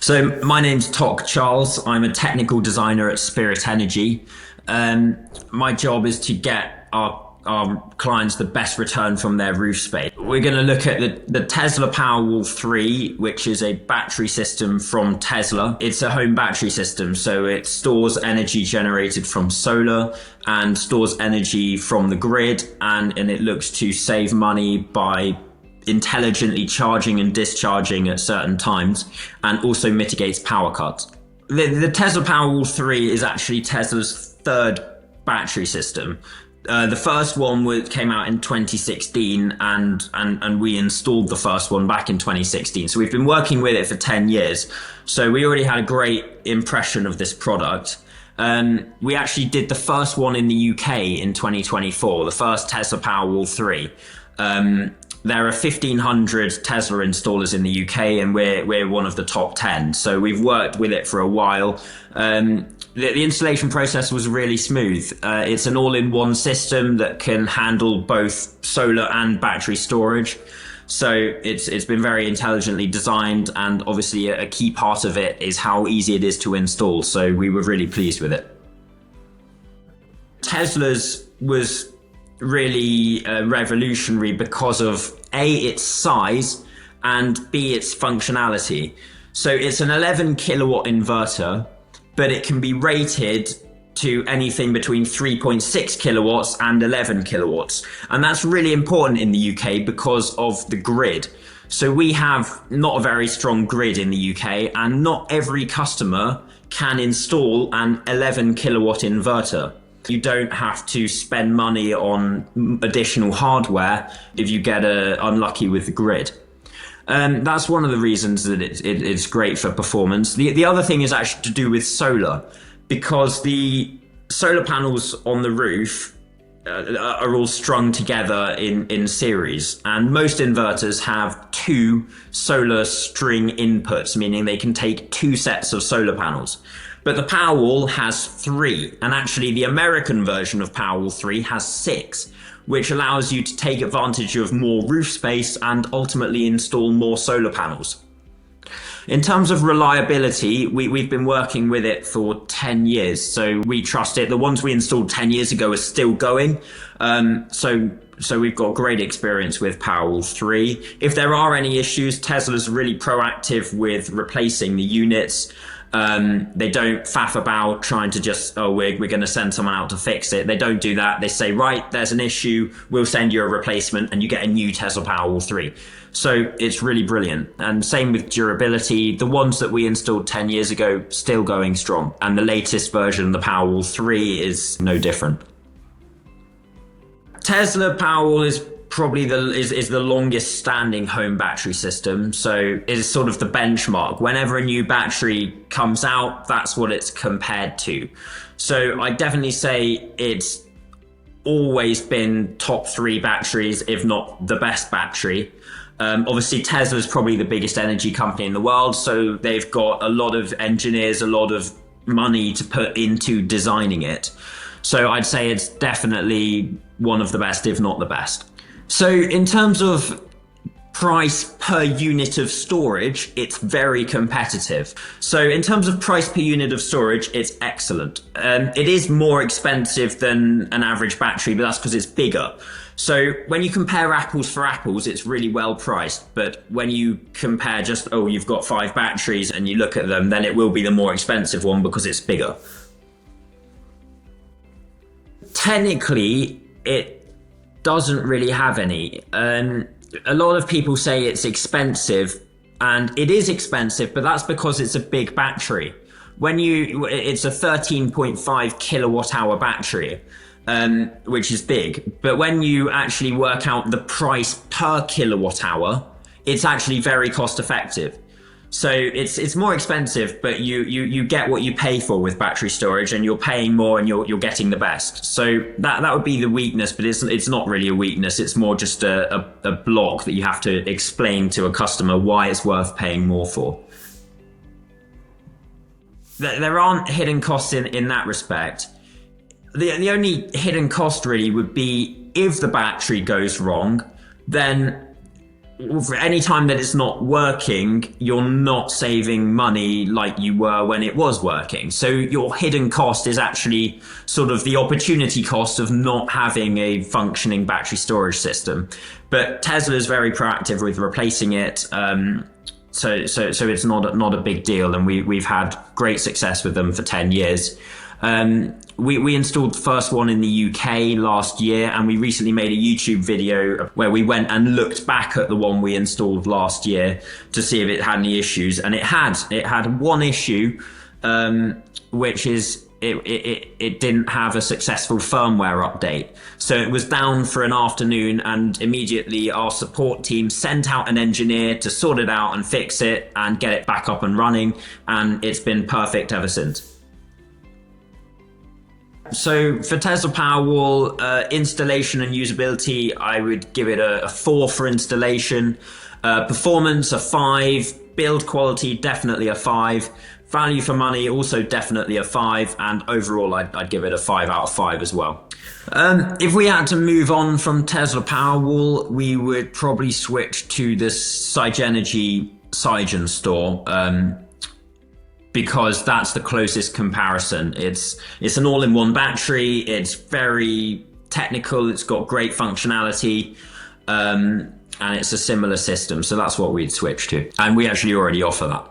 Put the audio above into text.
So my name's Tok Charles. I'm a technical designer at Spirit Energy. My job is to get our clients the best return from their roof space. We're going to look at the Tesla Powerwall 3, which is a battery system from Tesla. It's a home battery system, so it stores energy generated from solar and stores energy from the grid, and it looks to save money by intelligently charging and discharging at certain times, and also mitigates power cuts. The Tesla Powerwall 3 is actually Tesla's third battery system. The first one came out in 2016, and we installed the first one back in 2016. So we've been working with it for 10 years. So we already had a great impression of this product. We actually did the first one in the UK in 2024, the first Tesla Powerwall 3. There are 1,500 Tesla installers in the UK, and we're one of the top 10. So we've worked with it for a while. The installation process was really smooth. It's an all-in-one system that can handle both solar and battery storage. So it's been very intelligently designed, and obviously a key part of it is how easy it is to install. So we were really pleased with it. Tesla's was really revolutionary because of A, its size, and B, its functionality. So it's an 11 kilowatt inverter, but it can be rated to anything between 3.6 kilowatts and 11 kilowatts. And that's really important in the UK because of the grid. So we have not a very strong grid in the UK, and not every customer can install an 11 kilowatt inverter. You don't have to spend money on additional hardware if you get unlucky with the grid. That's one of the reasons that it's great for performance. The other thing is actually to do with solar, because the solar panels on the roof are all strung together in series, and most inverters have two solar string inputs, meaning they can take two sets of solar panels. But the Powerwall has 3, and actually the American version of Powerwall 3 has 6, which allows you to take advantage of more roof space and ultimately install more solar panels. In terms of reliability, we've been working with it for 10 years, so we trust it. The ones we installed 10 years ago are still going, so we've got great experience with Powerwall 3. If there are any issues, Tesla's really proactive with replacing the units. They don't faff about trying to just, we're going to send someone out to fix it. They don't do that. They say, right, there's an issue, we'll send you a replacement, and you get a new Tesla Powerwall 3. So it's really brilliant. And same with durability. The ones that we installed 10 years ago, still going strong. And the latest version, the Powerwall 3, is no different. Tesla Powerwall is probably the longest standing home battery system, so it's sort of the benchmark. Whenever a new battery comes out, that's what it's compared to. So I definitely say it's always been top 3 batteries, if not the best battery. Obviously Tesla is probably the biggest energy company in the world, so they've got a lot of engineers, a lot of money to put into designing it. So I'd say it's definitely one of the best, if not the best. So in terms of price per unit of storage, it's very competitive. So in terms of price per unit of storage, it's excellent. It is more expensive than an average battery, but that's because it's bigger. So when you compare apples for apples, it's really well priced. But when you compare just, you've got 5 batteries and you look at them, then it will be the more expensive one because it's bigger. Technically, it doesn't really have any. A lot of people say it's expensive, and it is expensive, but that's because it's a big battery. It's a 13.5 kilowatt hour battery, which is big. But when you actually work out the price per kilowatt hour, it's actually very cost effective. So it's more expensive, but you get what you pay for with battery storage, and you're paying more and you're getting the best. So that would be the weakness, but it's not really a weakness. It's more just a block that you have to explain to a customer why it's worth paying more for. There aren't hidden costs in that respect. The only hidden cost really would be if the battery goes wrong, then any time that it's not working, you're not saving money like you were when it was working. So your hidden cost is actually sort of the opportunity cost of not having a functioning battery storage system. But Tesla is very proactive with replacing it. So it's not a big deal, and we've had great success with them for 10 years. We installed the first one in the UK last year, and we recently made a YouTube video where we went and looked back at the one we installed last year to see if it had any issues, and it had one issue, which is it didn't have a successful firmware update. So it was down for an afternoon, and immediately our support team sent out an engineer to sort it out and fix it and get it back up and running, and it's been perfect ever since. So for Tesla Powerwall, installation and usability, I would give it a 4 for installation. Performance, a 5. Build quality, definitely a 5. Value for money, also definitely a 5. And overall, I'd give it a 5 out of 5 as well. If we had to move on from Tesla Powerwall, we would probably switch to the Sygenergy Cygen store. Because that's the closest comparison. It's an all-in-one battery. It's very technical. It's got great functionality, and it's a similar system. So that's what we'd switch to, and we actually already offer that.